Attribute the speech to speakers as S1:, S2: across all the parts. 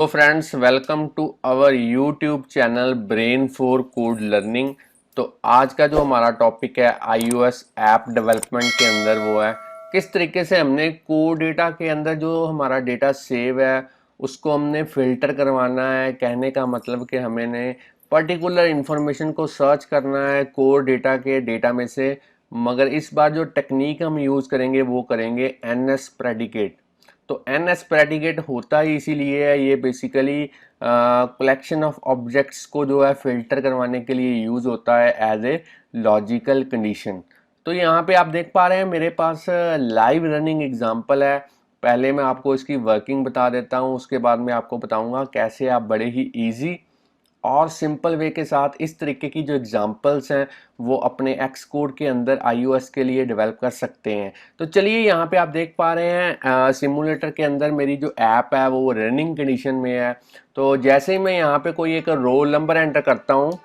S1: तो friends, welcome to our YouTube channel Brain for Code Learning. तो आज का जो हमारा टॉपिक है iOS ऐप डेवलपमेंट के अंदर वो है किस तरीके से हमने कोड डेटा के अंदर जो हमारा डेटा सेव है उसको हमने फिल्टर करवाना है। कहने का मतलब कि हमें पर्टिकुलर इंफॉर्मेशन को सर्च करना है कोड डेटा के डेटा में से, मगर इस बार जो टेक्निक हम यूज़ करेंगे वो करेंगे NS प्रेडिकेट। तो NS प्रेडिकेट होता ही इसीलिए है, ये बेसिकली कलेक्शन ऑफ ऑब्जेक्ट्स को जो है फिल्टर करवाने के लिए यूज होता है एज ए लॉजिकल कंडीशन। तो यहाँ पे आप देख पा रहे हैं मेरे पास लाइव रनिंग एग्जांपल है। पहले मैं आपको इसकी वर्किंग बता देता हूँ, उसके बाद मैं आपको बताऊंगा कैसे आप बड़े ही इजी और सिंपल वे के साथ इस तरीके की जो एग्जांपल्स हैं वो अपने एक्स कोड के अंदर iOS के लिए डेवलप कर सकते हैं। तो चलिए, यहाँ पे आप देख पा रहे हैं सिमुलेटर के अंदर मेरी जो ऐप है वो रनिंग कंडीशन में है। तो जैसे ही मैं यहाँ पे कोई एक रोल नंबर एंटर करता हूँ,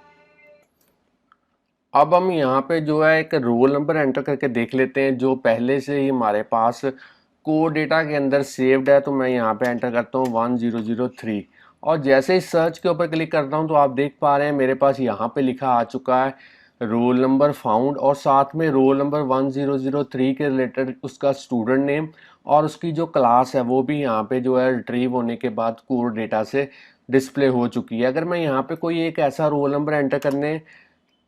S1: अब हम यहाँ पे जो है एक रोल नंबर एंटर करके देख लेते हैं जो पहले से ही हमारे पास कोड डेटा के अंदर सेव्ड है। तो मैं यहाँ पे एंटर करता हूँ 1003 और जैसे ही सर्च के ऊपर क्लिक करता हूँ तो आप देख पा रहे हैं मेरे पास यहाँ पे लिखा आ चुका है रोल नंबर फाउंड, और साथ में रोल नंबर 1003 के रिलेटेड उसका स्टूडेंट नेम और उसकी जो क्लास है वो भी यहाँ पे जो है रिट्रीव होने के बाद कोड डेटा से डिस्प्ले हो चुकी है। अगर मैं यहाँ पे कोई एक ऐसा रोल नंबर एंटर करने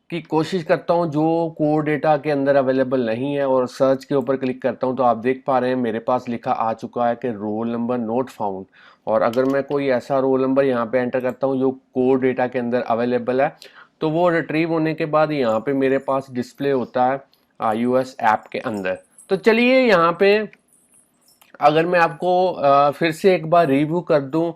S1: की कोशिश करता हूँ जो कोड डेटा के अंदर अवेलेबल नहीं है और सर्च के ऊपर क्लिक करता हूँ तो आप देख पा रहे हैं मेरे पास लिखा आ चुका है कि रोल नंबर नोट फाउंड। और अगर मैं कोई ऐसा रोल नंबर यहाँ पे एंटर करता हूँ जो कोड डेटा के अंदर अवेलेबल है तो वो रिट्रीव होने के बाद यहाँ पे मेरे पास डिस्प्ले होता है iOS ऐप के अंदर। तो चलिए, यहाँ पे अगर मैं आपको फिर से एक बार रिव्यू कर दूं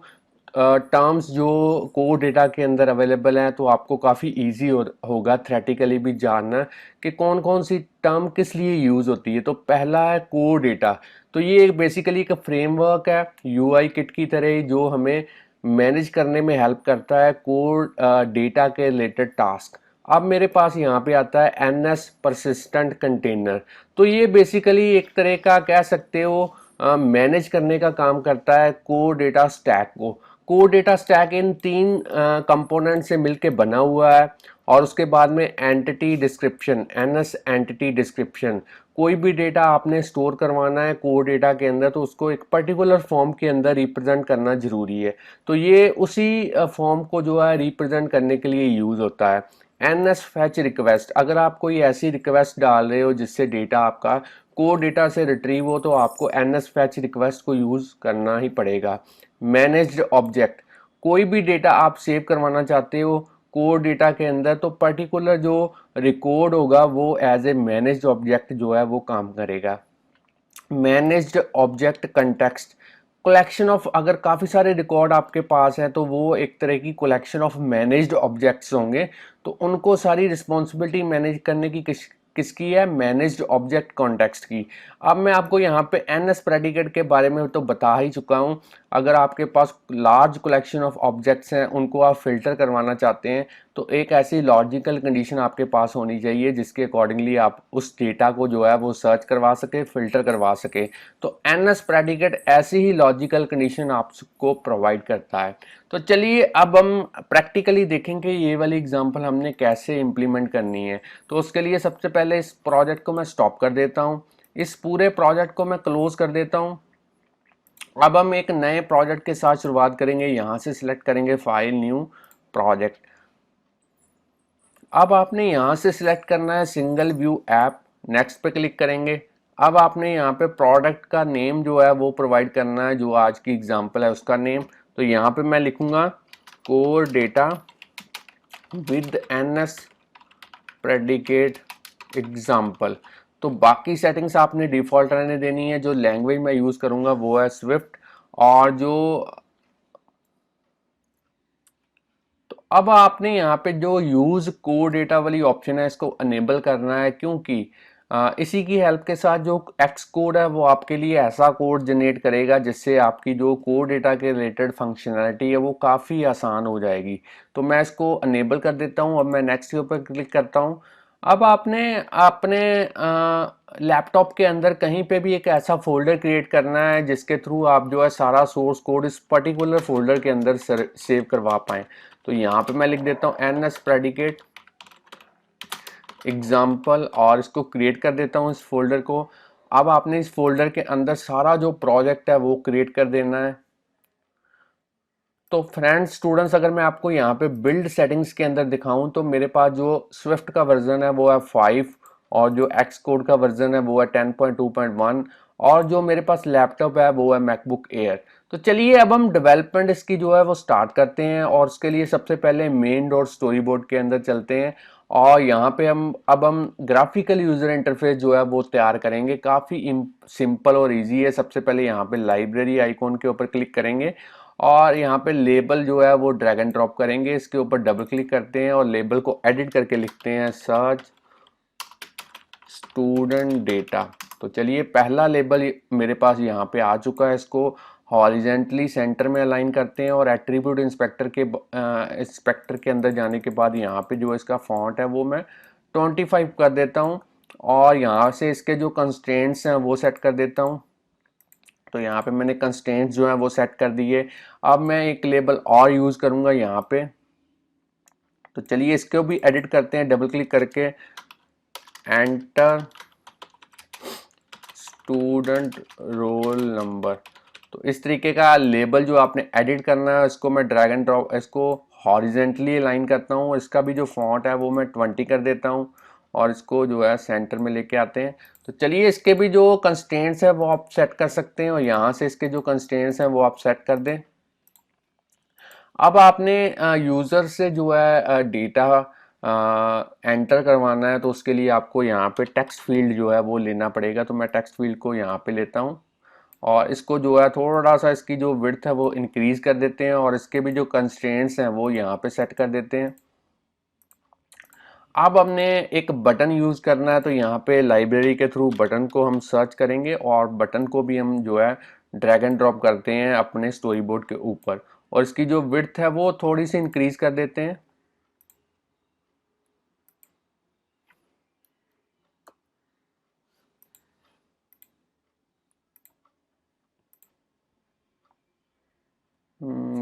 S1: टर्म्स जो कोड डेटा के अंदर अवेलेबल हैं, तो आपको काफ़ी इजी होगा थ्रेटिकली भी जानना कि कौन कौन सी टर्म किस लिए यूज़ होती है। तो पहला है कोड डेटा। तो ये बेसिकली एक फ्रेमवर्क है UI किट की तरह जो हमें मैनेज करने में हेल्प करता है कोड डेटा के रिलेटेड टास्क। अब मेरे पास यहाँ पे आता है NS परसिस्टेंट कंटेनर। तो ये बेसिकली एक तरह का कह सकते हो मैनेज करने का काम करता है कोड डेटा स्टैक को। कोड डेटा स्टैक इन तीन कंपोनेंट से मिलके बना हुआ है और उसके बाद में entity description, NS entity description. कोई भी डेटा आपने स्टोर करवाना है कोड डेटा के अंदर तो उसको एक पर्टिकुलर फॉर्म के अंदर रिप्रेजेंट करना जरूरी है। तो ये उसी फॉर्म को जो है रिप्रेजेंट करने के लिए यूज होता है। NS फैच रिक्वेस्ट, अगर आप कोई ऐसी रिक्वेस्ट डाल रहे हो जिससे डेटा आपका कोड डेटा से रिट्रीव हो तो आपको NS फैच रिक्वेस्ट को यूज करना ही पड़ेगा। मैनेज्ड ऑब्जेक्ट, कोई भी डेटा आप सेव करवाना चाहते हो कोड डेटा के अंदर तो पर्टिकुलर जो रिकॉर्ड होगा वो एज ए मैनेज्ड ऑब्जेक्ट जो है वो काम करेगा। Managed object context, collection of, अगर काफ़ी सारे रिकॉर्ड आपके पास है तो वो एक तरह की कलेक्शन ऑफ मैनेज्ड ऑब्जेक्ट्स होंगे। तो उनको सारी रिस्पॉन्सिबिलिटी मैनेज करने की किसकी है? मैनेज्ड ऑब्जेक्ट कॉन्टेक्स्ट की। अब मैं आपको यहाँ पे NS प्रेडिकेट के बारे में तो बता ही चुका हूँ। अगर आपके पास लार्ज कलेक्शन ऑफ ऑब्जेक्ट्स हैं उनको आप फिल्टर करवाना चाहते हैं तो एक ऐसी लॉजिकल कंडीशन आपके पास होनी चाहिए जिसके अकॉर्डिंगली आप उस डेटा को जो है वो सर्च करवा सके, फिल्टर करवा सके। तो NS प्रेडिकेट ऐसी ही लॉजिकल कंडीशन आपको प्रोवाइड करता है। तो चलिए, अब हम प्रैक्टिकली देखेंगे ये वाली एग्जांपल हमने कैसे इंप्लीमेंट करनी है। तो उसके लिए सबसे पहले इस प्रोजेक्ट को मैं स्टॉप कर देता हूँ, इस पूरे प्रोजेक्ट को मैं क्लोज कर देता हूँ। अब हम एक नए प्रोजेक्ट के साथ शुरुआत करेंगे। यहाँ से सिलेक्ट करेंगे फाइल, न्यू प्रोजेक्ट। अब आपने यहाँ से सिलेक्ट करना है सिंगल व्यू ऐप, नेक्स्ट पे क्लिक करेंगे। अब आपने यहाँ पे प्रोडक्ट का नेम जो है वो प्रोवाइड करना है, जो आज की एग्जांपल है उसका नेम। तो यहाँ पे मैं लिखूंगा code data with NS predicate example. तो बाकी सेटिंग्स आपने डिफॉल्ट रहने देनी है। जो लैंग्वेज मैं यूज करूंगा वो है स्विफ्ट। और जो तो अब आपने यहाँ पे जो यूज कोड डेटा वाली ऑप्शन है इसको अनेबल करना है, क्योंकि इसी की हेल्प के साथ जो एक्स कोड है वो आपके लिए ऐसा कोड जनरेट करेगा जिससे आपकी जो कोड डेटा के रिलेटेड फंक्शनैलिटी है वो काफ़ी आसान हो जाएगी। तो मैं इसको अनेबल कर देता हूँ। अब मैं नेक्स्ट के ऊपर क्लिक करता हूँ। अब आपने अपने लैपटॉप के अंदर कहीं पे भी एक ऐसा फोल्डर क्रिएट करना है जिसके थ्रू आप जो है सारा सोर्स कोड इस पर्टिकुलर फोल्डर के अंदर सेव करवा पाएँ। तो यहाँ पे मैं लिख देता हूँ NS प्रेडिकेट एग्जाम्पल और इसको क्रिएट कर देता हूँ इस फोल्डर को। अब आपने इस फोल्डर के अंदर सारा जो प्रोजेक्ट है वो क्रिएट कर देना है। तो फ्रेंड्स स्टूडेंट्स, अगर मैं आपको यहाँ पे बिल्ड सेटिंग्स के अंदर दिखाऊं तो मेरे पास जो स्विफ्ट का वर्जन है वो है 5 और जो एक्स कोड का वर्जन है वो है 10.2.1 और जो मेरे पास लैपटॉप है वो है मैकबुक एयर। तो चलिए अब हम डेवलपमेंट इसकी जो है वो स्टार्ट करते हैं और उसके लिए सबसे पहले मेन डॉट स्टोरी बोर्ड के अंदर चलते हैं और यहाँ पे हम ग्राफिकल यूजर इंटरफेस जो है वो तैयार करेंगे। काफ़ी सिंपल और इजी है। सबसे पहले यहाँ पे लाइब्रेरी आइकॉन के ऊपर क्लिक करेंगे और यहाँ पे लेबल जो है वो ड्रैग एंड ड्रॉप करेंगे। इसके ऊपर डबल क्लिक करते हैं और लेबल को एडिट करके लिखते हैं सर्च स्टूडेंट डेटा। तो चलिए पहला लेबल मेरे पास यहाँ पे आ चुका है। इसको हॉरिजेंटली सेंटर में अलाइन करते हैं और एट्रीब्यूट इंस्पेक्टर के अंदर जाने के बाद यहाँ पे जो इसका फॉन्ट है वो मैं 25 कर देता हूँ और यहाँ से इसके जो कंस्ट्रेंट्स हैं वो सेट कर देता हूँ। तो यहाँ पे मैंने कंस्ट्रेंट्स जो है वो सेट कर दिए। अब मैं एक लेबल और यूज़ करूँगा यहाँ पे। तो चलिए इसको भी एडिट करते हैं डबल क्लिक करके। Enter student roll number. तो इस तरीके का लेबल जो आपने एडिट करना है इसको मैं ड्रैग एंड ड्रॉप इसको हॉरिजेंटली लाइन करता हूँ। इसका भी जो फॉन्ट है वो मैं 20 कर देता हूँ और इसको जो है सेंटर में लेके आते हैं। तो चलिए इसके भी जो कंस्ट्रेंट्स है वो आप सेट कर सकते हैं और यहाँ से इसके जो कंस्ट्रेंट्स हैं वो आप सेट कर दें। अब आपने यूज़र से जो है डेटा एंटर करवाना है तो उसके लिए आपको यहाँ पे टेक्स्ट फील्ड जो है वो लेना पड़ेगा। तो मैं टेक्स्ट फील्ड को यहाँ पे लेता हूँ और इसको जो है थोड़ा सा इसकी जो विड्थ है वो इंक्रीज कर देते हैं और इसके भी जो कंस्ट्रेंट्स हैं वो यहाँ पे सेट कर देते हैं। अब हमने एक बटन यूज़ करना है तो यहाँ पे लाइब्रेरी के थ्रू बटन को हम सर्च करेंगे और बटन को भी हम जो है ड्रैग एंड ड्रॉप करते हैं अपने स्टोरी बोर्ड के ऊपर और इसकी जो विड्थ है वो थोड़ी सी इंक्रीज कर देते हैं।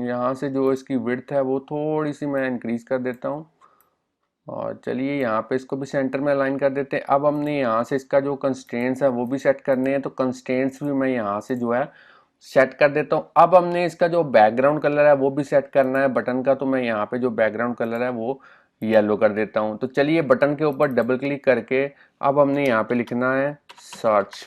S1: यहाँ से जो इसकी विड्थ है वो थोड़ी सी मैं इंक्रीज कर देता हूँ और चलिए यहाँ पे इसको भी सेंटर में अलाइन कर देते हैं। अब हमने यहाँ से इसका जो कंस्ट्रेंट्स है वो भी सेट करने हैं तो कंस्ट्रेंट्स भी मैं यहाँ से जो है सेट कर देता हूँ। अब हमने इसका जो बैकग्राउंड कलर है वो भी सेट करना है बटन का। तो मैं यहाँ पे जो बैकग्राउंड कलर है वो येलो कर देता हूँ। तो चलिए बटन के ऊपर डबल क्लिक करके अब हमने यहाँ पे लिखना है सर्च।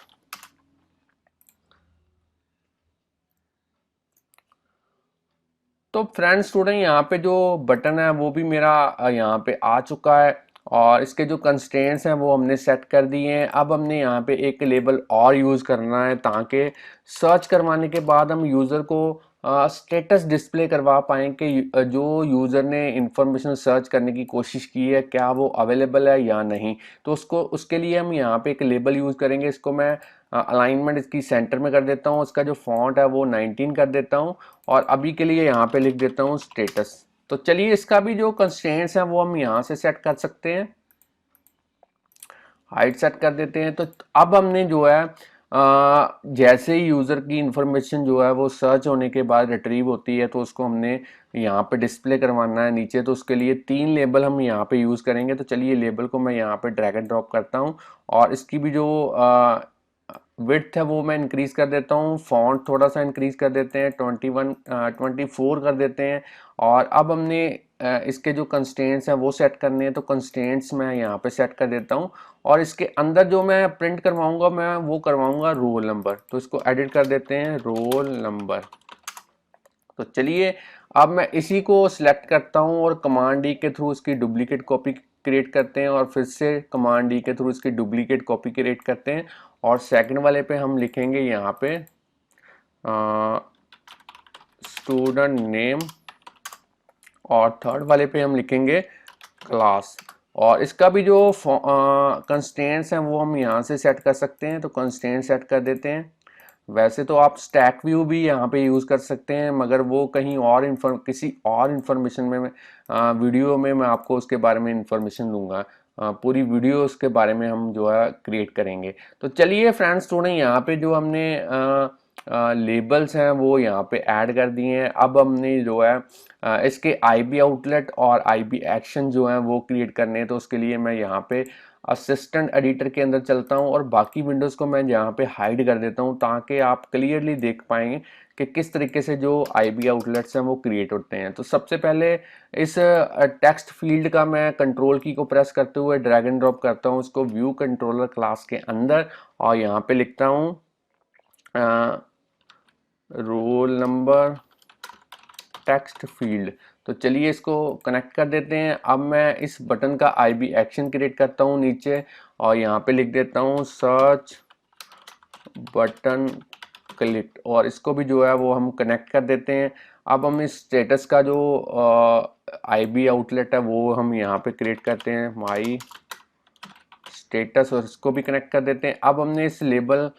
S1: तो फ्रेंड स्टूडेंट यहाँ पे जो बटन है वो भी मेरा यहाँ पे आ चुका है और इसके जो कंस्ट्रेंट्स हैं वो हमने सेट कर दिए हैं। अब हमने यहाँ पे एक लेबल और यूज़ करना है ताकि सर्च करवाने के बाद हम यूज़र को स्टेटस डिस्प्ले करवा पाएँ कि जो यूज़र ने इंफॉर्मेशन सर्च करने की कोशिश की है क्या वो अवेलेबल है या नहीं। तो उसके लिए हम यहाँ पे एक लेबल यूज़ करेंगे। इसको मैं अलाइनमेंट इसकी सेंटर में कर देता हूँ। इसका जो फॉन्ट है वो 19 कर देता हूँ और अभी के लिए यहाँ पे लिख देता हूँ स्टेटस। तो चलिए इसका भी जो कंस्ट्रेंट्स हैं वो हम यहाँ से सेट कर सकते हैं। हाइट सेट कर देते हैं। तो अब हमने जो है जैसे ही यूज़र की इंफॉर्मेशन जो है वो सर्च होने के बाद रिट्रीव होती है तो उसको हमने यहाँ पे डिस्प्ले करवाना है नीचे। तो उसके लिए 3 लेबल हम यहाँ पे यूज़ करेंगे। तो चलिए लेबल को मैं यहाँ पे ड्रैग एंड ड्रॉप करता हूँ और इसकी भी जो विड्थ है वो मैं इंक्रीज कर देता हूँ। फॉन्ट थोड़ा सा इंक्रीज कर देते हैं 24 कर देते हैं और अब हमने इसके जो कंस्ट्रेंट्स हैं वो सेट करने हैं। तो कंस्ट्रेंट्स मैं यहाँ पे सेट कर देता हूँ और इसके अंदर जो मैं प्रिंट करवाऊंगा मैं वो करवाऊंगा रोल नंबर। तो इसको एडिट कर देते हैं रोल नंबर। तो चलिए अब मैं इसी को सिलेक्ट करता हूँ और कमांड डी के थ्रू इसकी डुप्लीकेट कॉपी क्रिएट करते हैं और फिर से कमांड डी के थ्रू इसकी डुप्लीकेट कॉपी क्रिएट करते हैं और सेकंड वाले पे हम लिखेंगे यहाँ पे स्टूडेंट नेम और थर्ड वाले पे हम लिखेंगे क्लास। और इसका भी जो कंस्ट्रेंट्स हैं वो हम यहाँ से सेट कर सकते हैं। तो कंस्ट्रेंट सेट कर देते हैं। वैसे तो आप स्टैक व्यू भी यहाँ पे यूज़ कर सकते हैं मगर वो कहीं और किसी और इन्फॉर्मेशन में वीडियो में मैं आपको उसके बारे में इंफॉर्मेशन दूंगा। पूरी वीडियो उसके बारे में हम जो है क्रिएट करेंगे। तो चलिए फ्रेंड्स स्टूडेंट, यहाँ पे जो हमने लेबल्स हैं वो यहाँ पे ऐड कर दिए हैं। अब हमने जो है इसके आईबी आउटलेट और आईबी एक्शन जो है वो क्रिएट करने हैं। तो उसके लिए मैं यहाँ पे असिस्टेंट एडिटर के अंदर चलता हूँ और बाकी विंडोज़ को मैं यहाँ पे हाइड कर देता हूँ, ताकि आप क्लियरली देख पाएंगे कि किस तरीके से जो आईबी आउटलेट्स हैं वो क्रिएट होते हैं। तो सबसे पहले इस टेक्स्ट फील्ड का मैं कंट्रोल की को प्रेस करते हुए ड्रैग एंड ड्रॉप करता हूँ उसको व्यू कंट्रोलर क्लास के अंदर, और यहाँ पे लिखता हूँ रोल नंबर टेक्स्ट फील्ड। तो चलिए इसको कनेक्ट कर देते हैं। अब मैं इस बटन का आईबी एक्शन क्रिएट करता हूँ नीचे, और यहाँ पे लिख देता हूँ सर्च बटन क्लिक, और इसको भी जो है वो हम कनेक्ट कर देते हैं। अब हम इस स्टेटस का जो आईबी आउटलेट है वो हम यहाँ पे क्रिएट करते हैं माई स्टेटस, और इसको भी कनेक्ट कर देते हैं। अब हमने इस लेबल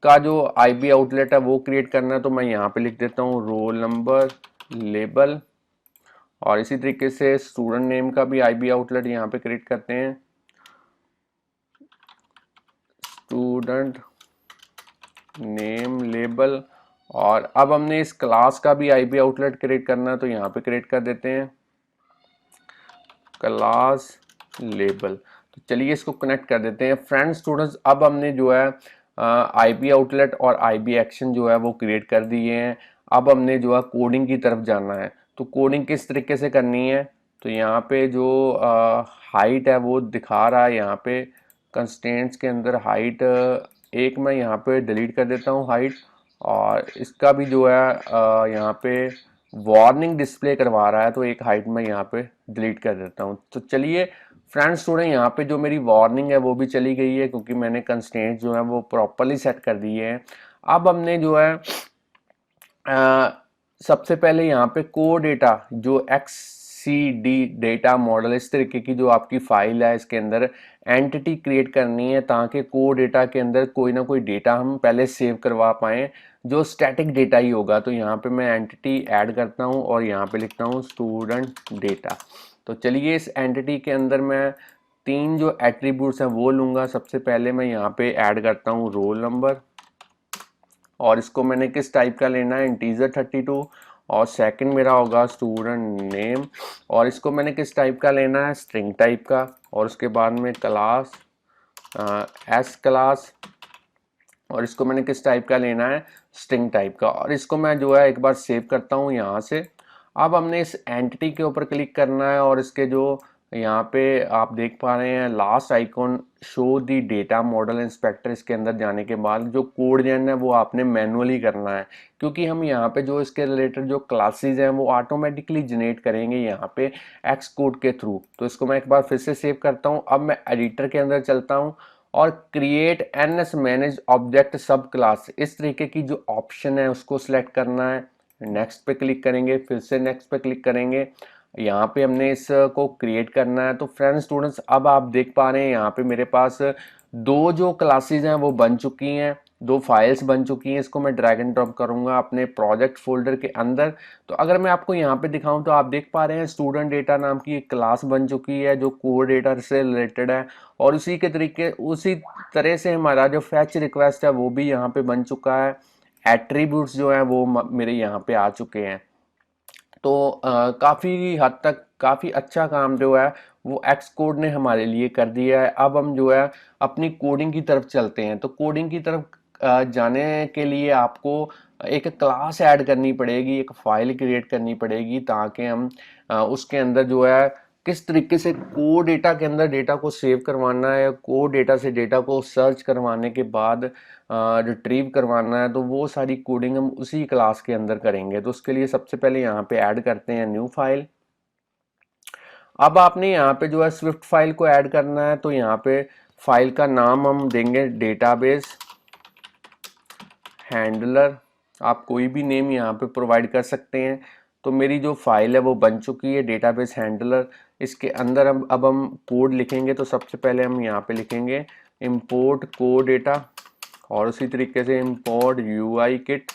S1: का जो आईबी आउटलेट है वो क्रिएट करना है, तो मैं यहाँ पे लिख देता हूँ रोल नंबर लेबल, और इसी तरीके से स्टूडेंट नेम का भी आईबी आउटलेट यहाँ पे क्रिएट करते हैं स्टूडेंट नेम लेबल। और अब हमने इस क्लास का भी आईबी आउटलेट क्रिएट करना है, तो यहाँ पे क्रिएट कर देते हैं क्लास लेबल। तो चलिए इसको कनेक्ट कर देते हैं। फ्रेंड्स स्टूडेंट्स, अब हमने जो है आईबी आउटलेट और आईबी एक्शन जो है वो क्रिएट कर दिए हैं। अब हमने जो है कोडिंग की तरफ जाना है। तो कोडिंग किस तरीके से करनी है, तो यहाँ पे जो हाइट है वो दिखा रहा है, यहाँ पे कंस्ट्रेंट्स के अंदर हाइट एक मैं यहाँ पे डिलीट कर देता हूँ हाइट, और इसका भी जो है यहाँ पे वार्निंग डिस्प्ले करवा रहा है, तो एक हाइट में यहाँ पे डिलीट कर देता हूँ। तो चलिए फ्रेंड्स स्टूडेंट, यहाँ पे जो मेरी वार्निंग है वो भी चली गई है, क्योंकि मैंने कंस्ट्रेंट जो है वो प्रॉपरली सेट कर दिए हैं। अब हमने जो है सबसे पहले यहाँ पे को डेटा जो XCD डेटा मॉडल, इस तरीके की जो आपकी फाइल है इसके अंदर एंटिटी क्रिएट करनी है, ताकि को डेटा के अंदर कोई ना कोई डेटा हम पहले सेव करवा पाएँ जो स्टैटिक डेटा ही होगा। तो यहाँ पे मैं एंटिटी ऐड करता हूँ और यहाँ पे लिखता हूँ स्टूडेंट डेटा। तो चलिए इस एंटिटी के अंदर मैं तीन जो एट्रीब्यूट्स हैं वो लूँगा। सबसे पहले मैं यहाँ पे ऐड करता हूँ रोल नंबर, और इसको मैंने किस टाइप का लेना है, इंटीजर 32, और सेकंड मेरा होगा स्टूडेंट नेम, और इसको मैंने किस टाइप का लेना है, स्ट्रिंग टाइप का, और उसके बाद में क्लास एस क्लास, और इसको मैंने किस टाइप का लेना है, स्ट्रिंग टाइप का। और इसको मैं जो है एक बार सेव करता हूँ यहाँ से। अब हमने इस एंटिटी के ऊपर क्लिक करना है, और इसके जो यहाँ पे आप देख पा रहे हैं लास्ट आइकॉन शो दी डेटा मॉडल इंस्पेक्टर, इसके अंदर जाने के बाद जो कोड जन है वो आपने मैनुअली करना है, क्योंकि हम यहाँ पे जो इसके रिलेटेड जो क्लासेस हैं वो ऑटोमेटिकली जनरेट करेंगे यहाँ पे एक्स कोड के थ्रू। तो इसको मैं एक बार फिर से सेव करता हूँ। अब मैं एडिटर के अंदर चलता हूँ और क्रिएट एनएस मैनेज ऑब्जेक्ट सब क्लास, इस तरीके की जो ऑप्शन है उसको सिलेक्ट करना है। नेक्स्ट पे क्लिक करेंगे, फिर से नेक्स्ट पे क्लिक करेंगे, यहाँ पे हमने इसको क्रिएट करना है। तो फ्रेंड्स स्टूडेंट्स, अब आप देख पा रहे हैं यहाँ पे मेरे पास दो जो क्लासेस हैं वो बन चुकी हैं, दो फाइल्स बन चुकी हैं। इसको मैं ड्रैग एंड ड्रॉप करूंगा अपने प्रोजेक्ट फोल्डर के अंदर। तो अगर मैं आपको यहाँ पे दिखाऊं तो आप देख पा रहे हैं स्टूडेंट डेटा नाम की एक क्लास बन चुकी है जो कोर डेटा से रिलेटेड है, और उसी तरह से हमारा जो फैच रिक्वेस्ट है वो भी यहाँ पे बन चुका है। एट्रीब्यूट्स जो है वो मेरे यहाँ पे आ चुके हैं। तो काफ़ी हद तक काफ़ी अच्छा काम जो है वो एक्स कोड ने हमारे लिए कर दिया है। अब हम जो है अपनी कोडिंग की तरफ चलते हैं। तो कोडिंग की तरफ जाने के लिए आपको एक क्लास ऐड करनी पड़ेगी, एक फाइल क्रिएट करनी पड़ेगी, ताकि हम उसके अंदर जो है किस तरीके से को डेटा के अंदर डेटा को सेव करवाना है, को डेटा से डेटा को सर्च करवाने के बाद रिट्रीव करवाना है, तो वो सारी कोडिंग हम उसी क्लास के अंदर करेंगे। तो उसके लिए सबसे पहले यहाँ पे ऐड करते हैं न्यू फाइल। अब आपने यहाँ पे जो है स्विफ्ट फाइल को ऐड करना है, तो यहाँ पे फाइल का नाम हम देंगे डेटाबेस हैंडलर। आप कोई भी नेम यहाँ पे प्रोवाइड कर सकते हैं। तो मेरी जो फाइल है वो बन चुकी है डेटाबेस हैंडलर। इसके अंदर अब हम कोड लिखेंगे। तो सबसे पहले हम यहाँ पे लिखेंगे इंपोर्ट को डेटा, और उसी तरीके से इंपोर्ट यूआई किट।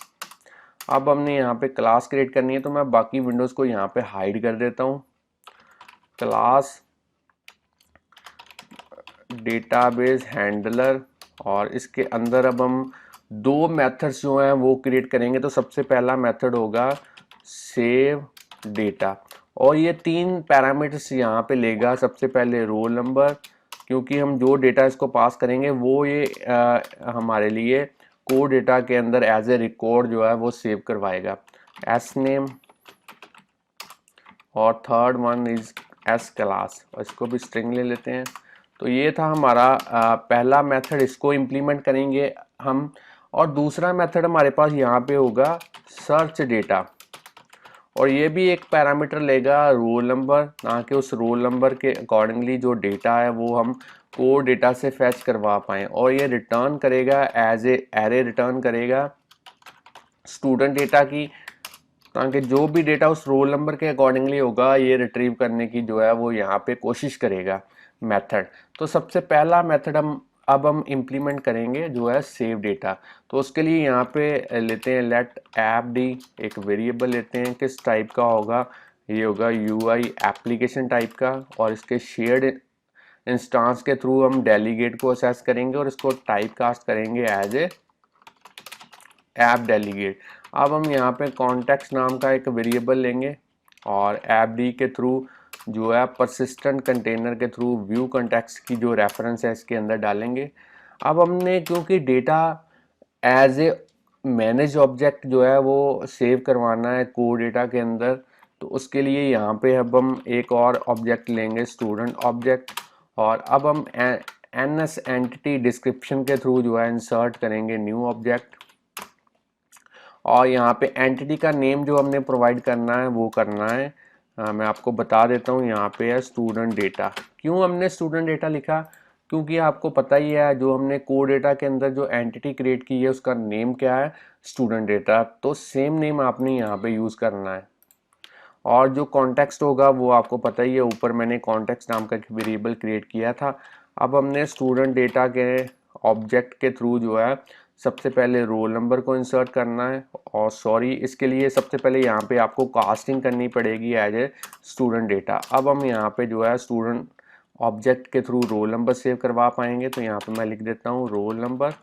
S1: अब हमने यहाँ पे क्लास क्रिएट करनी है, तो मैं बाकी विंडोज़ को यहाँ पे हाइड कर देता हूँ। क्लास डेटाबेस हैंडलर, और इसके अंदर अब हम दो मेथड्स जो हैं वो क्रिएट करेंगे। तो सबसे पहला मेथड होगा सेव डेटा, और ये तीन पैरामीटर्स यहाँ पे लेगा। सबसे पहले रोल नंबर, क्योंकि हम जो डेटा इसको पास करेंगे वो ये हमारे लिए कोड डेटा के अंदर एज ए रिकॉर्ड जो है वो सेव करवाएगा। एस नेम, और third one is S class, और इसको भी स्ट्रिंग ले लेते हैं। तो ये था हमारा पहला मेथड, इसको इम्प्लीमेंट करेंगे हम। और दूसरा मेथड हमारे पास यहाँ पे होगा सर्च डेटा, और ये भी एक पैरामीटर लेगा रोल नंबर, ताकि उस रोल नंबर के अकॉर्डिंगली जो डेटा है वो हम कोड डेटा से फैच करवा पाएँ। और ये रिटर्न करेगा एज ए एरे, रिटर्न करेगा स्टूडेंट डेटा की, ताकि जो भी डेटा उस रोल नंबर के अकॉर्डिंगली होगा ये रिट्रीव करने की जो है वो यहाँ पे कोशिश करेगा मेथड। तो सबसे पहला मेथड अब हम इम्प्लीमेंट करेंगे जो है सेव डेटा। तो उसके लिए यहाँ पे लेते हैं लेट ऐप डी, एक वेरिएबल लेते हैं, किस टाइप का होगा, ये होगा यूआई एप्लीकेशन टाइप का, और इसके शेयर्ड इंस्टांस के थ्रू हम डेलीगेट को असेस करेंगे और इसको टाइप कास्ट करेंगे एज ए ऐप डेलीगेट। अब हम यहाँ पे कॉन्टेक्स्ट नाम का एक वेरिएबल लेंगे, और ऐप डी के थ्रू जो है परसिस्टेंट कंटेनर के थ्रू व्यू कॉन्टेक्स्ट की जो रेफरेंस है इसके अंदर डालेंगे। अब हमने क्योंकि data as a manage object जो है वो सेव करवाना है कोड डेटा के अंदर, तो उसके लिए यहाँ पे अब हम एक और ऑब्जेक्ट लेंगे, स्टूडेंट ऑब्जेक्ट, और अब हम एनएस एंटिटी डिस्क्रिप्शन के थ्रू जो है इंसर्ट करेंगे न्यू ऑब्जेक्ट। और यहाँ पे एंटिटी का नेम जो हमने प्रोवाइड करना है वो करना है, मैं आपको बता देता हूँ, यहाँ पे है स्टूडेंट डेटा। क्यों हमने स्टूडेंट डेटा लिखा, क्योंकि आपको पता ही है जो हमने कोड डेटा के अंदर जो एंटिटी क्रिएट की है उसका नेम क्या है, स्टूडेंट डेटा। तो सेम नेम आपने यहाँ पे यूज़ करना है। और जो कॉन्टेक्स्ट होगा वो आपको पता ही है, ऊपर मैंने कॉन्टेक्स्ट नाम का वेरिएबल क्रिएट किया था। अब हमने स्टूडेंट डेटा के ऑब्जेक्ट के थ्रू जो है सबसे पहले रोल नंबर को इंसर्ट करना है, और सॉरी इसके लिए सबसे पहले यहाँ पे आपको कास्टिंग करनी पड़ेगी एज ए स्टूडेंट डेटा। अब हम यहाँ पे जो है स्टूडेंट ऑब्जेक्ट के थ्रू रोल नंबर सेव करवा पाएंगे। तो यहाँ पे मैं लिख देता हूँ रोल नंबर।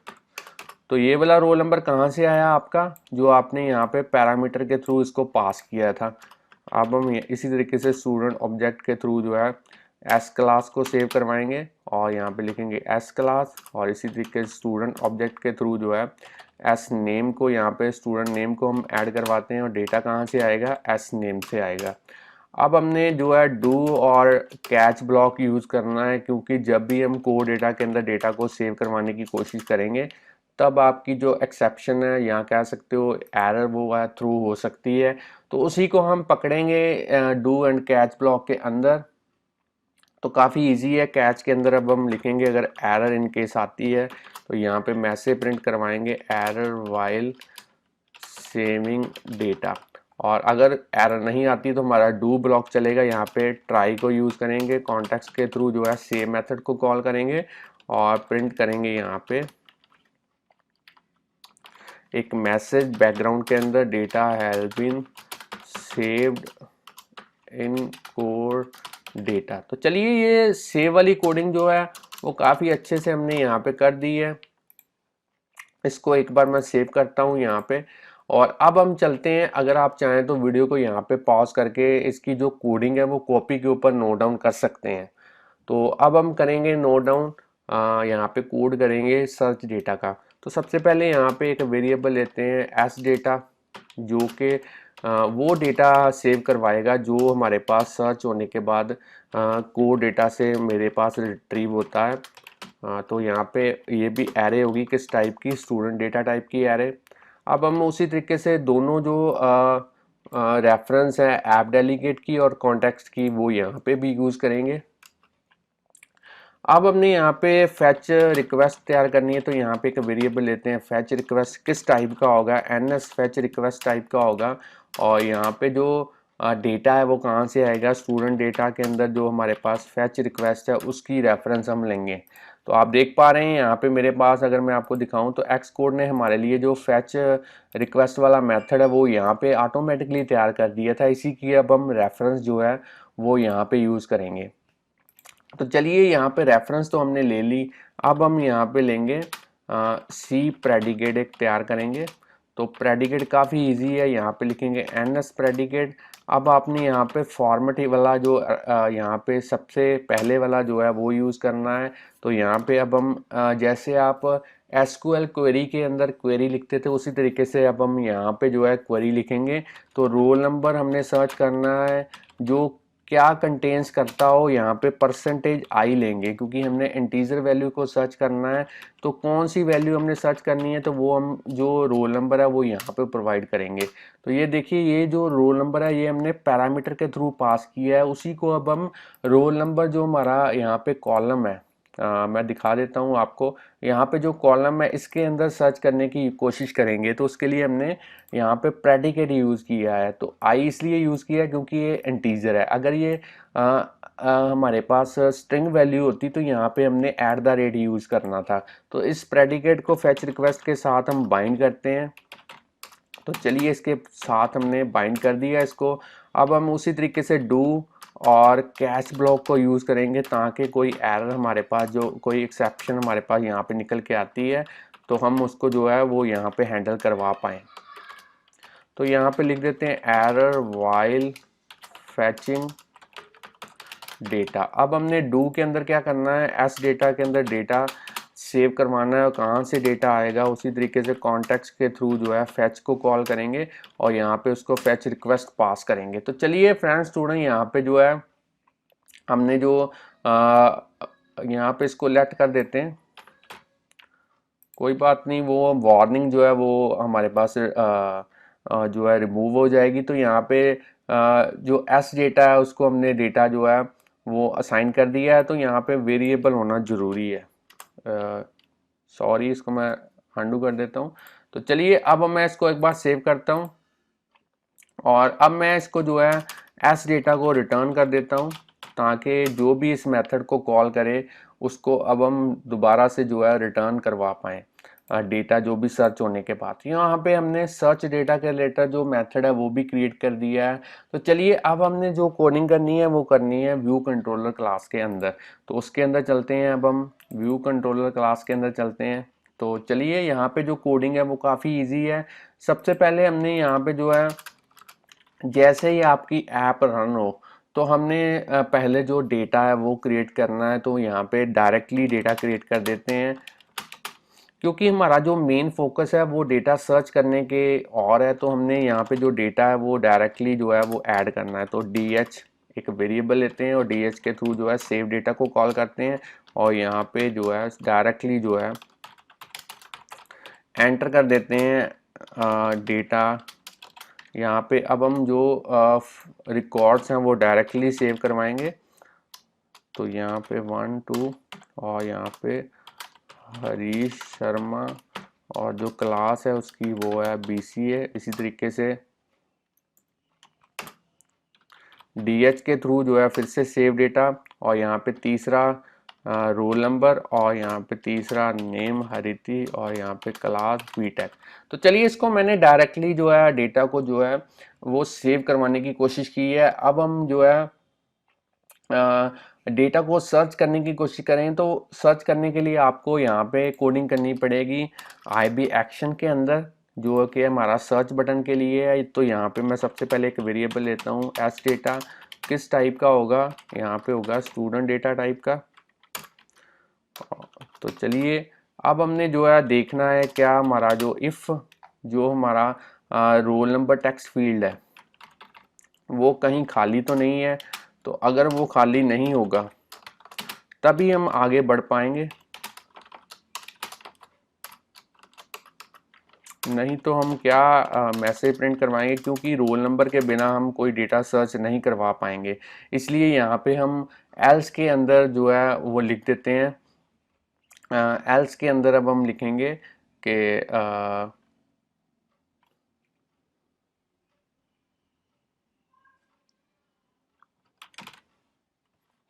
S1: तो ये वाला रोल नंबर कहाँ से आया आपका, जो आपने यहाँ पे पैरामीटर के थ्रू इसको पास किया था। अब हम इसी तरीके से स्टूडेंट ऑब्जेक्ट के थ्रू जो है एस क्लास को सेव करवाएंगे, और यहाँ पे लिखेंगे एस क्लास, और इसी तरीके से स्टूडेंट ऑब्जेक्ट के थ्रू जो है एस नेम को, यहाँ पे स्टूडेंट नेम को हम ऐड करवाते हैं, और डेटा कहाँ से आएगा, एस नेम से आएगा। अब हमने जो है डू और कैच ब्लॉक यूज़ करना है, क्योंकि जब भी हम कोड डेटा के अंदर डेटा को सेव करवाने की कोशिश करेंगे तब आपकी जो एक्सेप्शन है, यहाँ कह सकते हो एरर, वो थ्रू हो सकती है। तो उसी को हम पकड़ेंगे डू एंड कैच ब्लॉक के अंदर। तो काफ़ी इजी है। कैच के अंदर अब हम लिखेंगे अगर एरर इन केस आती है तो यहाँ पे मैसेज प्रिंट करवाएंगे एरर वाइल सेविंग डेटा, और अगर एरर नहीं आती तो हमारा डू ब्लॉक चलेगा। यहाँ पे ट्राई को यूज़ करेंगे, कॉन्टेक्स्ट के थ्रू जो है सेव मेथड को कॉल करेंगे और प्रिंट करेंगे यहाँ पे एक मैसेज बैकग्राउंड के अंदर, data has been saved in code data. तो चलिए ये सेव वाली कोडिंग जो है वो काफ़ी अच्छे से हमने यहाँ पे कर दी है। इसको एक बार मैं सेव करता हूँ यहाँ पे, और अब हम चलते हैं। अगर आप चाहें तो वीडियो को यहाँ पे पॉज करके इसकी जो कोडिंग है वो कॉपी के ऊपर नोट डाउन कर सकते हैं। तो अब हम करेंगे नोट डाउन, यहाँ पे कोड करेंगे सर्च डेटा का। तो सबसे पहले यहाँ पे एक वेरिएबल लेते हैं एस डेटा, जो कि वो डेटा सेव करवाएगा जो हमारे पास सर्च होने के बाद कोड डेटा से मेरे पास रिट्रीव होता है। तो यहाँ पे ये भी एरे होगी, किस टाइप की, स्टूडेंट डेटा टाइप की एरे। अब हम उसी तरीके से दोनों जो रेफरेंस है ऐप डेलीगेट की और कॉन्टेक्स्ट की वो यहाँ पे भी यूज़ करेंगे। अब हमने यहाँ पे फैच रिक्वेस्ट तैयार करनी है। तो यहाँ पे एक वेरिएबल लेते हैं फैच रिक्वेस्ट, किस टाइप का होगा, एनएस फैच रिक्वेस्ट टाइप का होगा। और यहाँ पे जो डेटा है वो कहाँ से आएगा, स्टूडेंट डेटा के अंदर जो हमारे पास फैच रिक्वेस्ट है उसकी रेफरेंस हम लेंगे। तो आप देख पा रहे हैं यहाँ पे मेरे पास, अगर मैं आपको दिखाऊं तो एक्स कोड ने हमारे लिए जो फैच रिक्वेस्ट वाला मेथड है वो यहाँ पे ऑटोमेटिकली तैयार कर दिया था। इसी की अब हम रेफरेंस जो है वो यहाँ पे यूज़ करेंगे। तो चलिए यहाँ पे रेफरेंस तो हमने ले ली। अब हम यहाँ पे लेंगे सी प्रेडिकेट एक तैयार करेंगे। तो प्रेडिकेट काफ़ी इजी है, यहाँ पे लिखेंगे एन एस प्रेडिकेट। अब आपने यहाँ पे फॉर्मेट वाला जो यहाँ पे सबसे पहले वाला जो है वो यूज़ करना है। तो यहाँ पे अब हम जैसे आप एसक्यूएल क्वेरी के अंदर क्वेरी लिखते थे उसी तरीके से अब हम यहाँ पे जो है क्वेरी लिखेंगे। तो रोल नंबर हमने सर्च करना है जो क्या कंटेन्स करता हो, यहाँ पे परसेंटेज आई लेंगे क्योंकि हमने इंटीजर वैल्यू को सर्च करना है। तो कौन सी वैल्यू हमने सर्च करनी है, तो वो हम जो रोल नंबर है वो यहाँ पे प्रोवाइड करेंगे। तो ये देखिए ये जो रोल नंबर है ये हमने पैरामीटर के थ्रू पास किया है, उसी को अब हम रोल नंबर जो हमारा यहाँ पे कॉलम है मैं दिखा देता हूँ आपको। यहाँ पे जो कॉलम है इसके अंदर सर्च करने की कोशिश करेंगे। तो उसके लिए हमने यहाँ पे प्रेडिकेट यूज़ किया है। तो आई इसलिए यूज़ किया है क्योंकि ये इंटीजर है। अगर ये हमारे पास स्ट्रिंग वैल्यू होती तो यहाँ पे हमने एट द रेट यूज़ करना था। तो इस प्रेडिकेट को फैच रिक्वेस्ट के साथ हम बाइंड करते हैं। तो चलिए इसके साथ हमने बाइंड कर दिया इसको। अब हम उसी तरीके से डू और कैच ब्लॉक को यूज़ करेंगे ताकि कोई एरर हमारे पास जो कोई एक्सेप्शन हमारे पास यहाँ पे निकल के आती है तो हम उसको जो है वो यहाँ पे हैंडल करवा पाएँ। तो यहाँ पे लिख देते हैं एरर वाइल फैचिंग डेटा। अब हमने डू के अंदर क्या करना है, एस डेटा के अंदर डेटा सेव करवाना है और कहाँ से डेटा आएगा उसी तरीके से कॉन्टेक्स्ट के थ्रू जो है फैच को कॉल करेंगे और यहाँ पे उसको फैच रिक्वेस्ट पास करेंगे। तो चलिए फ्रेंड्स स्टूडेंट यहाँ पे जो है हमने जो यहाँ पे इसको लेट कर देते हैं, कोई बात नहीं, वो वार्निंग जो है वो हमारे पास जो है रिमूव हो जाएगी। तो यहाँ पे जो एस डेटा है उसको हमने डेटा जो है वो असाइन कर दिया है। तो यहाँ पे वेरिएबल होना ज़रूरी है। सॉरी इसको मैं अंडू कर देता हूँ। तो चलिए अब मैं इसको एक बार सेव करता हूँ और अब मैं इसको जो है एस डेटा को रिटर्न कर देता हूँ ताकि जो भी इस मेथड को कॉल करे उसको अब हम दोबारा से जो है रिटर्न करवा पाएँ डेटा जो भी सर्च होने के बाद। यहाँ पे हमने सर्च डेटा के रिलेटेड जो मेथड है वो भी क्रिएट कर दिया है। तो चलिए अब हमने जो कोडिंग करनी है वो करनी है व्यू कंट्रोलर क्लास के अंदर। तो उसके अंदर चलते हैं, अब हम व्यू कंट्रोलर क्लास के अंदर चलते हैं। तो चलिए यहाँ पे जो कोडिंग है वो काफ़ी ईजी है। सबसे पहले हमने यहाँ पे जो है जैसे ही आपकी ऐप रन हो तो हमने पहले जो डेटा है वो क्रिएट करना है। तो यहाँ पे डायरेक्टली डेटा क्रिएट कर देते हैं क्योंकि हमारा जो मेन फोकस है वो डेटा सर्च करने के और है। तो हमने यहाँ पे जो डेटा है वो डायरेक्टली जो है वो ऐड करना है। तो डी एक वेरिएबल लेते हैं और डी के थ्रू जो है सेव डेटा को कॉल करते हैं और यहाँ पे जो है डायरेक्टली जो है एंटर कर देते हैं डेटा। यहाँ पे अब हम जो रिकॉर्ड्स हैं वो डायरेक्टली सेव करवाएंगे। तो यहाँ पे 1 2 और यहाँ पे हरीश शर्मा और जो क्लास है उसकी वो है BCA। इसी तरीके से DH के थ्रू जो है फिर से सेव डेटा और यहाँ पे तीसरा रोल नंबर और यहाँ पे तीसरा नेम हरिति और यहाँ पे क्लास बीटेक। तो चलिए इसको मैंने डायरेक्टली जो है डेटा को जो है वो सेव करवाने की कोशिश की है। अब हम जो है डेटा को सर्च करने की कोशिश करें तो सर्च करने के लिए आपको यहाँ पे कोडिंग करनी पड़ेगी IB एक्शन के अंदर जो कि हमारा सर्च बटन के लिए है। तो यहाँ पे मैं सबसे पहले एक वेरिएबल लेता हूँ एस डेटा, किस टाइप का होगा, यहाँ पे होगा स्टूडेंट डेटा टाइप का। तो चलिए अब हमने जो है देखना है क्या हमारा जो इफ़ जो हमारा रोल नंबर टेक्स्ट फील्ड है वो कहीं खाली तो नहीं है। तो अगर वो खाली नहीं होगा तभी हम आगे बढ़ पाएंगे, नहीं तो हम क्या मैसेज प्रिंट करवाएंगे क्योंकि रोल नंबर के बिना हम कोई डेटा सर्च नहीं करवा पाएंगे। इसलिए यहाँ पे हम एल्स के अंदर जो है वो लिख देते हैं। एल्स के अंदर अब हम लिखेंगे कि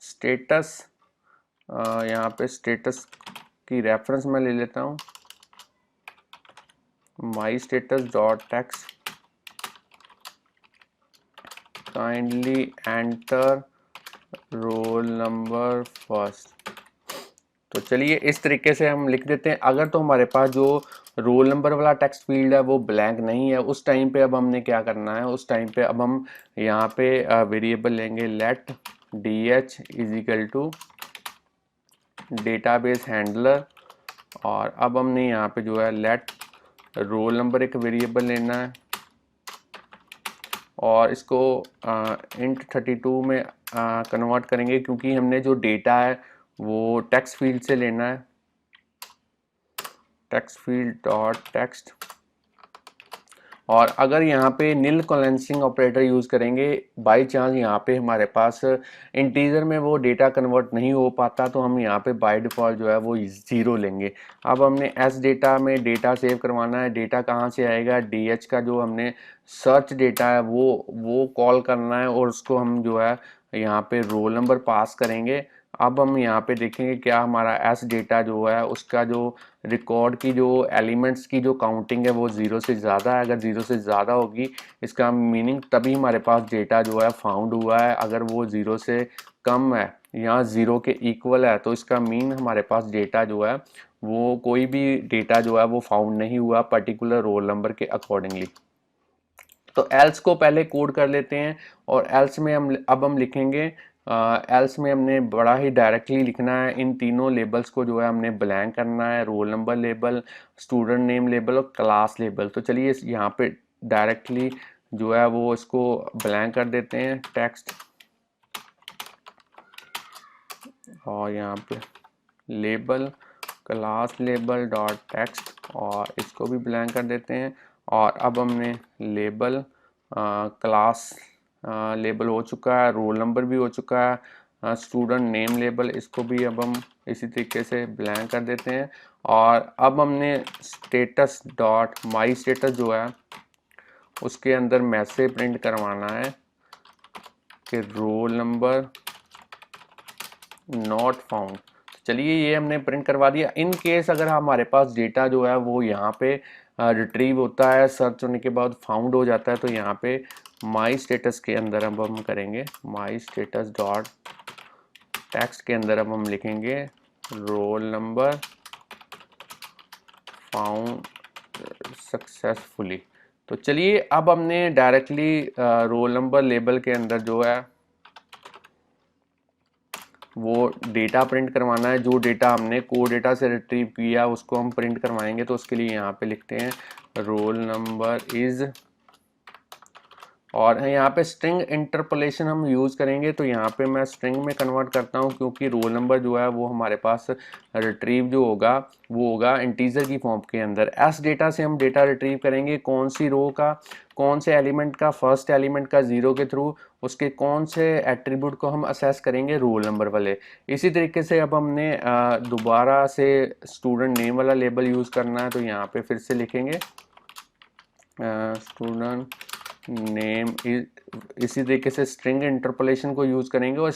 S1: स्टेटस, यहाँ पे स्टेटस की रेफरेंस मैं ले लेता हूँ my status dot text kindly enter roll number first. तो चलिए इस तरीके से हम लिख देते हैं। अगर तो हमारे पास जो रोल नंबर वाला टेक्स्ट फील्ड है वो ब्लैंक नहीं है, उस टाइम पे अब हमने क्या करना है, उस टाइम पे अब हम यहाँ पे वेरिएबल लेंगे let dh is equal to database handler, और अब हमने यहाँ पे जो है लेट रोल नंबर एक वेरिएबल लेना है और इसको इंट 32 में कन्वर्ट करेंगे, क्योंकि हमने जो डेटा है वो टेक्स्ट फील्ड से लेना है। टेक्स्ट फील्ड डॉट टेक्स्ट, और अगर यहाँ पे नील कोलेंसिंग ऑपरेटर यूज़ करेंगे, बाई चांस यहाँ पे हमारे पास इंटीजर में वो डेटा कन्वर्ट नहीं हो पाता, तो हम यहाँ पे बाय डिफ़ॉल्ट जो है वो 0 लेंगे। अब हमने एस डेटा में डेटा सेव करवाना है। डेटा कहाँ से आएगा, डी का जो हमने सर्च डेटा है वो कॉल करना है, और उसको हम जो है यहाँ पे रोल नंबर पास करेंगे। अब हम यहाँ पे देखेंगे क्या हमारा एस डेटा जो है उसका जो रिकॉर्ड की जो एलिमेंट्स की जो काउंटिंग है वो 0 से ज़्यादा है। अगर 0 से ज़्यादा होगी इसका मीनिंग तभी हमारे पास डेटा जो है फाउंड हुआ है। अगर वो 0 से कम है या 0 के इक्वल है तो इसका मीन हमारे पास डेटा जो है वो कोई भी डेटा जो है वो फाउंड नहीं हुआ पर्टिकुलर रोल नंबर के अकॉर्डिंगली। तो एल्स को पहले कोड कर लेते हैं, और एल्स में हम लिखेंगे एल्स में हमने बड़ा ही डायरेक्टली लिखना है। इन तीनों लेबल्स को जो है हमने ब्लैंक करना है, roll number label, student name label और क्लास लेबल। तो चलिए यहाँ पे डायरेक्टली जो है वो इसको ब्लैंक कर देते हैं टेक्स्ट, और यहाँ पे label class label dot text, और इसको भी ब्लैंक कर देते हैं। और अब हमने लेबल क्लास लेबल हो चुका है, रोल नंबर भी हो चुका है, स्टूडेंट नेम लेबल इसको भी अब हम इसी तरीके से ब्लैंक कर देते हैं। और अब हमने स्टेटस डॉट माई स्टेटस जो है उसके अंदर मैसेज प्रिंट करवाना है कि रोल नंबर नॉट फाउंड। चलिए ये हमने प्रिंट करवा दिया। इन केस अगर हमारे पास डेटा जो है वो यहाँ पे रिट्रीव होता है, सर्च होने के बाद फाउंड हो जाता है, तो यहाँ पे माई स्टेटस के अंदर अब हम करेंगे माई स्टेटस डॉट टेक्स्ट के अंदर अब हम लिखेंगे रोल नंबर फाउंड सक्सेसफुली। तो चलिए अब हमने डायरेक्टली रोल नंबर लेबल के अंदर जो है वो डेटा प्रिंट करवाना है। जो डेटा हमने कोड डेटा से रिट्रीव किया उसको हम प्रिंट करवाएंगे। तो उसके लिए यहाँ पे लिखते हैं रोल नंबर इज, और यहाँ पे स्ट्रिंग इंटरपोलेशन हम यूज़ करेंगे। तो यहाँ पे मैं स्ट्रिंग में कन्वर्ट करता हूँ, क्योंकि रोल नंबर जो है वो हमारे पास रिट्रीव जो होगा वो होगा इंटीजर की फॉर्म के अंदर। एस डेटा से हम डेटा रिट्रीव करेंगे, कौन सी रो का, कौन से एलिमेंट का, फर्स्ट एलिमेंट का 0 के थ्रू, उसके कौन से एट्रीब्यूट को हम असेस करेंगे, रोल नंबर वाले। इसी तरीके से अब हमने दोबारा से स्टूडेंट नेम वाला लेबल यूज़ करना है। तो यहाँ पे फिर से लिखेंगे स्टूडेंट नेम इसी तरीके से स्ट्रिंग इंटरपोलेशन को यूज़ करेंगे। और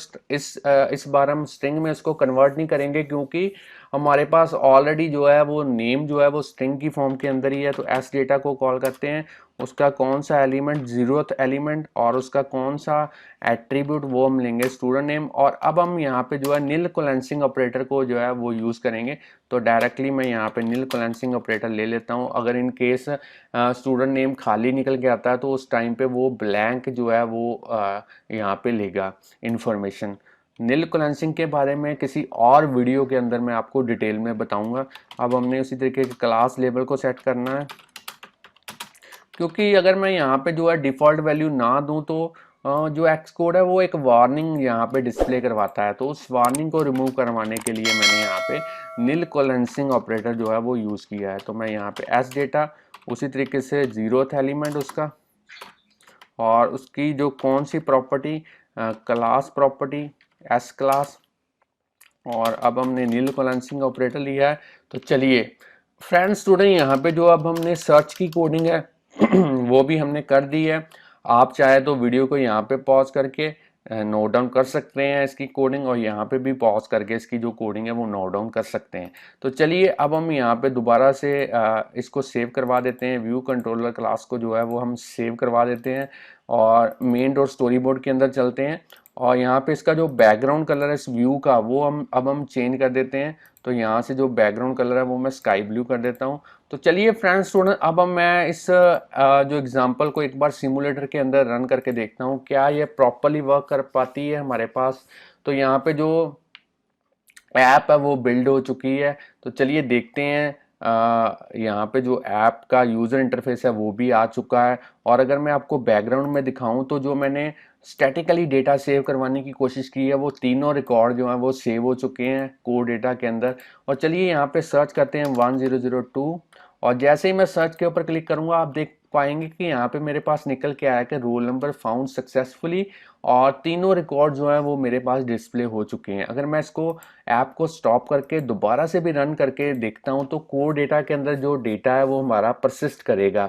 S1: इस बार हम स्ट्रिंग में इसको कन्वर्ट नहीं करेंगे, क्योंकि हमारे पास ऑलरेडी जो है वो नेम जो है वो स्ट्रिंग की फॉर्म के अंदर ही है। तो एस डेटा को कॉल करते हैं, उसका कौन सा एलिमेंट 0th एलिमेंट और उसका कौन सा एट्रीब्यूट वो हम लेंगे स्टूडेंट नेम। और अब हम यहाँ पे जो है नील कोलेंसिंग ऑपरेटर को जो है वो यूज़ करेंगे। तो डायरेक्टली मैं यहाँ पे नील कोलेंसिंग ऑपरेटर ले लेता हूँ। अगर इन केस स्टूडेंट नेम खाली निकल के आता है तो उस टाइम पे वो ब्लैंक जो है वो यहाँ पे लेगा इंफॉर्मेशन। नील कोलेंसिंग के बारे में किसी और वीडियो के अंदर मैं आपको डिटेल में बताऊंगा। अब हमने उसी तरीके के क्लास लेबल को सेट करना है, क्योंकि अगर मैं यहाँ पे जो है डिफ़ॉल्ट वैल्यू ना दूं तो जो एक्स कोड है वो एक वार्निंग यहाँ पे डिस्प्ले करवाता है। तो उस वार्निंग को रिमूव करवाने के लिए मैंने यहाँ पे नील कोलेंसिंग ऑपरेटर जो है वो यूज़ किया है। तो मैं यहाँ पे एस डेटा उसी तरीके से 0th एलिमेंट उसका, और उसकी जो कौन सी property, class property S class, और अब हमने नील कोलेंसिंग ऑपरेटर लिया है। तो चलिए फ्रेंड स्टूडेंट यहाँ पे जो अब हमने सर्च की कोडिंग है वो भी हमने कर दी है। आप चाहे तो वीडियो को यहाँ पे पॉज करके नोट डाउन कर सकते हैं इसकी कोडिंग, और यहाँ पे भी पॉज करके इसकी जो कोडिंग है वो नोट डाउन कर सकते हैं। तो चलिए अब हम यहाँ पे दोबारा से इसको सेव करवा देते हैं। व्यू कंट्रोलर क्लास को जो है वो हम सेव करवा देते हैं, और मेन डॉट स्टोरी बोर्ड के अंदर चलते हैं। और यहाँ पे इसका जो बैकग्राउंड कलर है इस व्यू का वो हम चेंज कर देते हैं। तो यहाँ से जो बैकग्राउंड कलर है वो मैं स्काई ब्लू कर देता हूँ। तो चलिए फ्रेंड्स स्टूडेंट, अब मैं इस जो एग्जांपल को एक बार सिमुलेटर के अंदर रन करके देखता हूँ क्या ये प्रॉपरली वर्क कर पाती है हमारे पास। तो यहाँ पे जो ऐप है वो बिल्ड हो चुकी है। तो चलिए देखते हैं। यहाँ पे जो ऐप का यूज़र इंटरफेस है वो भी आ चुका है। और अगर मैं आपको बैकग्राउंड में दिखाऊं तो जो मैंने स्टैटिकली डेटा सेव करवाने की कोशिश की है वो तीनों रिकॉर्ड जो हैं वो सेव हो चुके हैं कोर डेटा के अंदर। और चलिए यहाँ पे सर्च करते हैं 1002। और जैसे ही मैं सर्च के ऊपर क्लिक करूंगा आप देख पाएंगे कि यहाँ पे मेरे पास निकल के आया कि रोल नंबर फाउंड सक्सेसफुली। और तीनों रिकॉर्ड जो हैं वो मेरे पास डिस्प्ले हो चुके हैं। अगर मैं इसको ऐप को स्टॉप करके दोबारा से भी रन करके देखता हूं तो कोर डेटा के अंदर जो डेटा है वो हमारा परसिस्ट करेगा।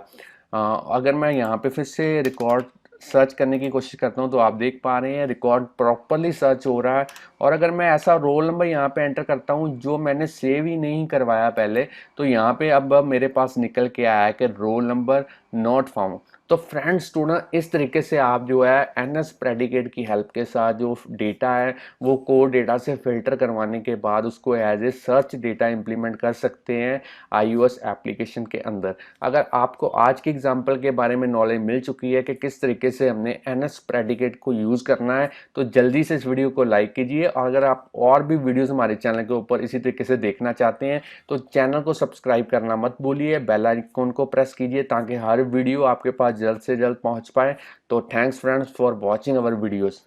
S1: अगर मैं यहाँ पे फिर से रिकॉर्ड सर्च करने की कोशिश करता हूँ तो आप देख पा रहे हैं रिकॉर्ड प्रॉपरली सर्च हो रहा है। और अगर मैं ऐसा रोल नंबर यहाँ पे एंटर करता हूँ जो मैंने सेव ही नहीं करवाया पहले, तो यहाँ पे अब मेरे पास निकल के आया है कि रोल नंबर नॉट फाउंड। तो फ्रेंड्स स्टूडेंट, इस तरीके से आप जो है एनएस प्रेडिकेट की हेल्प के साथ जो डेटा है वो कोर डेटा से फिल्टर करवाने के बाद उसको as a search data implement कर सकते हैं iOS एप्लीकेशन के अंदर। अगर आपको आज के एग्जांपल के बारे में नॉलेज मिल चुकी है कि किस तरीके से हमने एनएस प्रेडिकेट को यूज़ करना है, तो जल्दी से इस वीडियो को लाइक कीजिए। और अगर आप और भी वीडियोस हमारे चैनल के ऊपर इसी तरीके से देखना चाहते हैं तो चैनल को सब्सक्राइब करना मत भूलिए, बेल आइकन को प्रेस कीजिए ताकि हर वीडियो आपके पास जल्द से जल्द पहुंच पाए। तो thanks friends for watching our videos.